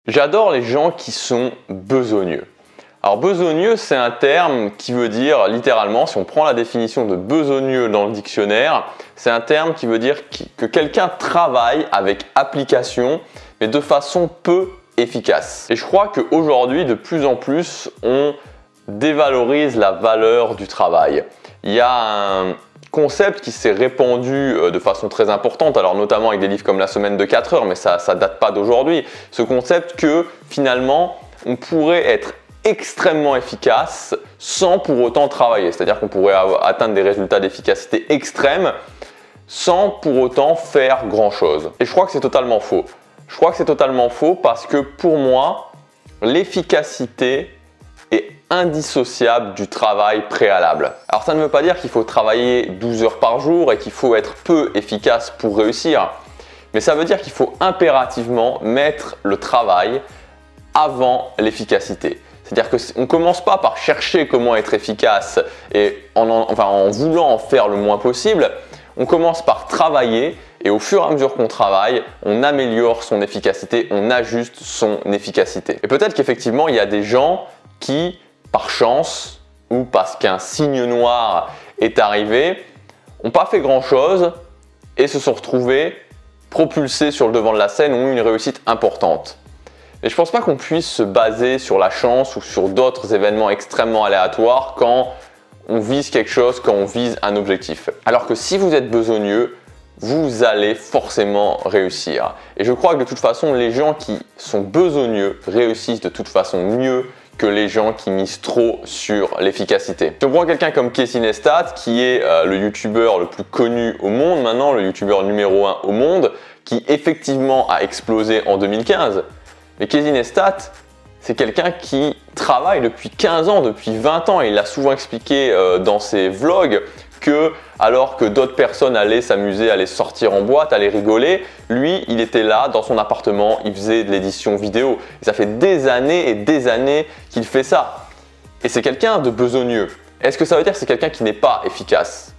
J'adore les gens qui sont besogneux. Alors besogneux, c'est un terme qui veut dire littéralement, si on prend la définition de besogneux dans le dictionnaire, c'est un terme qui veut dire que quelqu'un travaille avec application, mais de façon peu efficace. Et je crois qu'aujourd'hui, de plus en plus, on dévalorise la valeur du travail. Il y a un concept qui s'est répandu de façon très importante, alors notamment avec des livres comme La semaine de 4 heures, mais ça date pas d'aujourd'hui. Ce concept que finalement, on pourrait être extrêmement efficace sans pour autant travailler. C'est-à-dire qu'on pourrait atteindre des résultats d'efficacité extrêmes sans pour autant faire grand-chose. Et je crois que c'est totalement faux. Je crois que c'est totalement faux parce que pour moi, l'efficacité est indissociable du travail préalable. Alors ça ne veut pas dire qu'il faut travailler 12 heures par jour et qu'il faut être peu efficace pour réussir, mais ça veut dire qu'il faut impérativement mettre le travail avant l'efficacité. C'est-à-dire qu'on ne commence pas par chercher comment être efficace et en voulant en faire le moins possible, on commence par travailler et au fur et à mesure qu'on travaille, on améliore son efficacité, on ajuste son efficacité. Et peut-être qu'effectivement, il y a des gens qui, par chance ou parce qu'un signe noir est arrivé, n'ont pas fait grand-chose et se sont retrouvés propulsés sur le devant de la scène, ont eu une réussite importante. Et je ne pense pas qu'on puisse se baser sur la chance ou sur d'autres événements extrêmement aléatoires quand on vise quelque chose, quand on vise un objectif. Alors que si vous êtes besogneux, vous allez forcément réussir. Et je crois que de toute façon, les gens qui sont besogneux réussissent de toute façon mieux que les gens qui misent trop sur l'efficacité. Si on prend quelqu'un comme Casey Neistat, qui est le youtubeur le plus connu au monde maintenant, le youtubeur numéro 1 au monde, qui effectivement a explosé en 2015. Mais Casey Neistat, c'est quelqu'un qui travaille depuis 15 ans, depuis 20 ans. Et il l'a souvent expliqué dans ses vlogs que alors que d'autres personnes allaient s'amuser, allaient sortir en boîte, allaient rigoler, lui, il était là dans son appartement, il faisait de l'édition vidéo. Et ça fait des années et des années qu'il fait ça. Et c'est quelqu'un de besogneux. Est-ce que ça veut dire que c'est quelqu'un qui n'est pas efficace?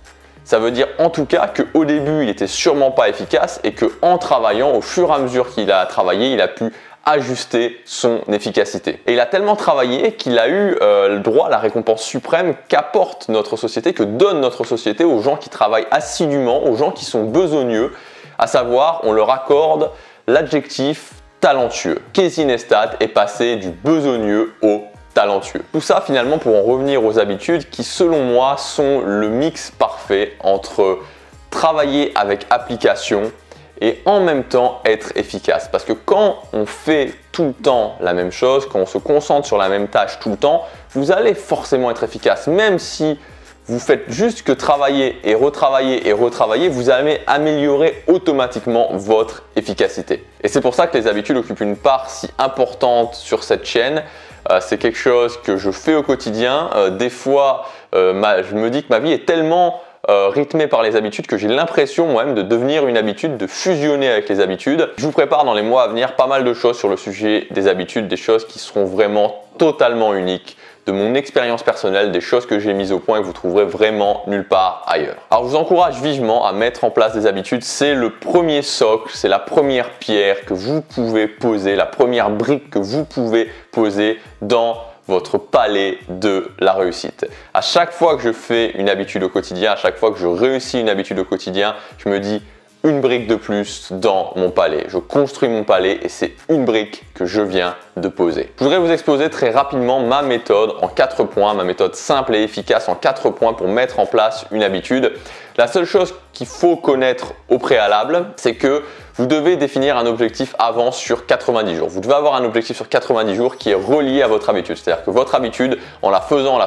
Ça veut dire en tout cas qu'au début, il n'était sûrement pas efficace et qu'en travaillant, au fur et à mesure qu'il a travaillé, il a pu ajuster son efficacité. Et il a tellement travaillé qu'il a eu le droit à la récompense suprême qu'apporte notre société, que donne notre société aux gens qui travaillent assidûment, aux gens qui sont besogneux, à savoir on leur accorde l'adjectif talentueux. Casey Neistat est passé du besogneux au talentueux. Tout ça finalement pour en revenir aux habitudes qui selon moi sont le mix parfait entre travailler avec application et en même temps être efficace. Parce que quand on fait tout le temps la même chose, quand on se concentre sur la même tâche tout le temps, vous allez forcément être efficace. Même si vous faites juste que travailler et retravailler, vous allez améliorer automatiquement votre efficacité. Et c'est pour ça que les habitudes occupent une part si importante sur cette chaîne. C'est quelque chose que je fais au quotidien. Des fois, je me dis que ma vie est tellement rythmé par les habitudes que j'ai l'impression moi-même de devenir une habitude, de fusionner avec les habitudes. Je vous prépare dans les mois à venir pas mal de choses sur le sujet des habitudes, des choses qui seront vraiment totalement uniques, de mon expérience personnelle, des choses que j'ai mises au point et que vous trouverez vraiment nulle part ailleurs. Alors je vous encourage vivement à mettre en place des habitudes, c'est le premier socle, c'est la première pierre que vous pouvez poser, la première brique que vous pouvez poser dans votre palais de la réussite. À chaque fois que je fais une habitude au quotidien, à chaque fois que je réussis une habitude au quotidien, je me dis une brique de plus dans mon palais. Je construis mon palais et c'est une brique que je viens de poser. Je voudrais vous exposer très rapidement ma méthode en 4 points, ma méthode simple et efficace en 4 points pour mettre en place une habitude. La seule chose qu'il faut connaître au préalable, c'est que vous devez définir un objectif avant sur 90 jours. Vous devez avoir un objectif sur 90 jours qui est relié à votre habitude. C'est-à-dire que votre habitude, en la faisant,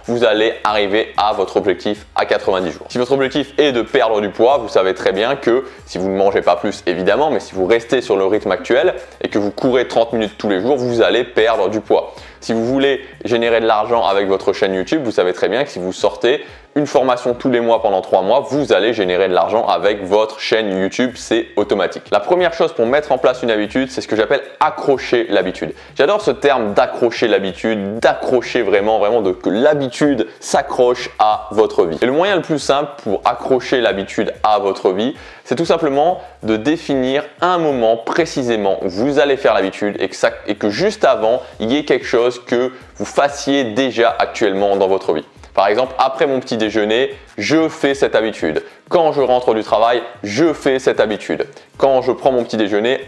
vous allez arriver à votre objectif à 90 jours. Si votre objectif est de perdre du poids, vous savez très bien que si vous ne mangez pas plus évidemment, mais si vous restez sur le rythme actuel et que vous courez 30 minutes tous les jours, vous allez perdre du poids. Si vous voulez générer de l'argent avec votre chaîne YouTube, vous savez très bien que si vous sortez une formation tous les mois pendant 3 mois, vous allez générer de l'argent avec votre chaîne YouTube, c'est automatique. La première chose pour mettre en place une habitude, c'est ce que j'appelle accrocher l'habitude. J'adore ce terme d'accrocher l'habitude, d'accrocher vraiment que l'habitude s'accroche à votre vie. Et le moyen le plus simple pour accrocher l'habitude à votre vie, C'est tout simplement de définir un moment précisément où vous allez faire l'habitude et que juste avant, il y ait quelque chose que vous fassiez déjà actuellement dans votre vie. Par exemple, après mon petit déjeuner, je fais cette habitude. Quand je rentre du travail, je fais cette habitude. Quand je prends mon petit déjeuner,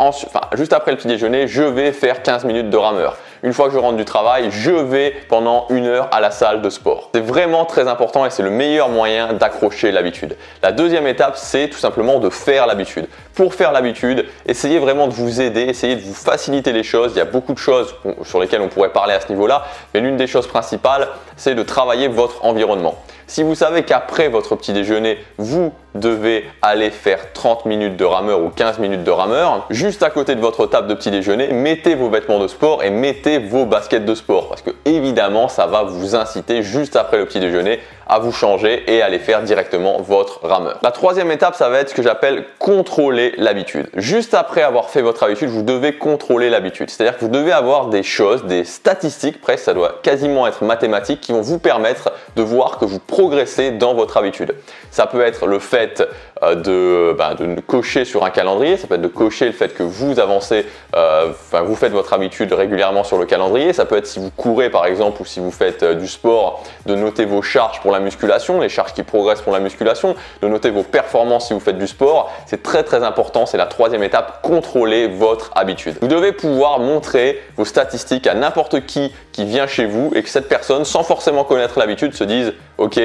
juste après le petit déjeuner, je vais faire 15 minutes de rameur. Une fois que je rentre du travail, je vais pendant 1 heure à la salle de sport. C'est vraiment très important et c'est le meilleur moyen d'accrocher l'habitude. La deuxième étape, c'est tout simplement de faire l'habitude. Pour faire l'habitude, essayez vraiment de vous aider, essayez de vous faciliter les choses. Il y a beaucoup de choses sur lesquelles on pourrait parler à ce niveau-là, mais l'une des choses principales, c'est de travailler votre environnement. Si vous savez qu'après votre petit déjeuner, vous devez aller faire 30 minutes de rameur ou 15 minutes de rameur, juste à côté de votre table de petit déjeuner, mettez vos vêtements de sport et mettez vos baskets de sport parce que évidemment, ça va vous inciter juste après le petit déjeuner à vous changer et à aller faire directement votre rameur. La troisième étape, ça va être ce que j'appelle contrôler l'habitude. Juste après avoir fait votre habitude, vous devez contrôler l'habitude. C'est-à-dire que vous devez avoir des choses, des statistiques, presque ça doit quasiment être mathématique, qui vont vous permettre de voir que vous progressez dans votre habitude. Ça peut être le fait de cocher sur un calendrier, ça peut être de cocher le fait que vous avancez, vous faites votre habitude régulièrement sur le calendrier. Ça peut être si vous courez par exemple ou si vous faites du sport, de noter vos charges pour la musculation, les charges qui progressent pour la musculation, de noter vos performances si vous faites du sport. C'est très très important, c'est la troisième étape, contrôler votre habitude. Vous devez pouvoir montrer vos statistiques à n'importe qui vient chez vous et que cette personne, sans forcément connaître l'habitude, se dise « Ok,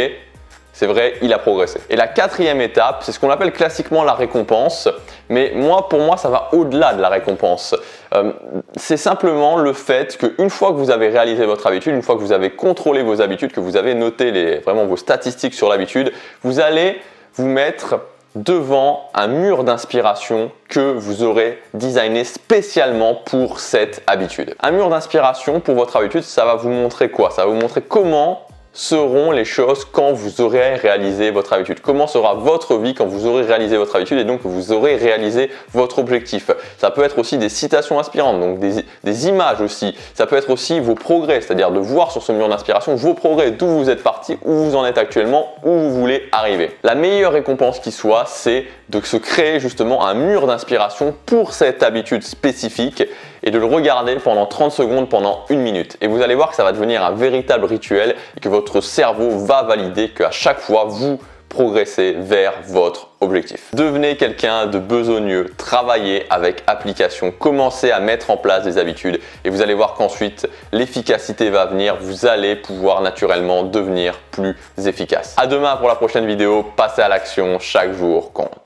c'est vrai, il a progressé ». Et la quatrième étape, c'est ce qu'on appelle classiquement la récompense, mais pour moi, ça va au-delà de la récompense. C'est simplement le fait qu'une fois que vous avez réalisé votre habitude, une fois que vous avez contrôlé vos habitudes, que vous avez noté vraiment vos statistiques sur l'habitude, vous allez vous mettre devant un mur d'inspiration que vous aurez designé spécialement pour cette habitude. Un mur d'inspiration pour votre habitude, ça va vous montrer quoi? Ça va vous montrer comment seront les choses quand vous aurez réalisé votre habitude. Comment sera votre vie quand vous aurez réalisé votre habitude et donc que vous aurez réalisé votre objectif. Ça peut être aussi des citations inspirantes, donc des images aussi. Ça peut être aussi vos progrès, c'est-à-dire de voir sur ce mur d'inspiration vos progrès, d'où vous êtes parti, où vous en êtes actuellement, où vous voulez arriver. La meilleure récompense qui soit, c'est de se créer justement un mur d'inspiration pour cette habitude spécifique et de le regarder pendant 30 secondes, pendant 1 minute. Et vous allez voir que ça va devenir un véritable rituel et que votre cerveau va valider qu'à chaque fois, vous progressez vers votre objectif. Devenez quelqu'un de besogneux, travaillez avec application, commencez à mettre en place des habitudes et vous allez voir qu'ensuite, l'efficacité va venir, vous allez pouvoir naturellement devenir plus efficace. À demain pour la prochaine vidéo, passez à l'action, chaque jour compte.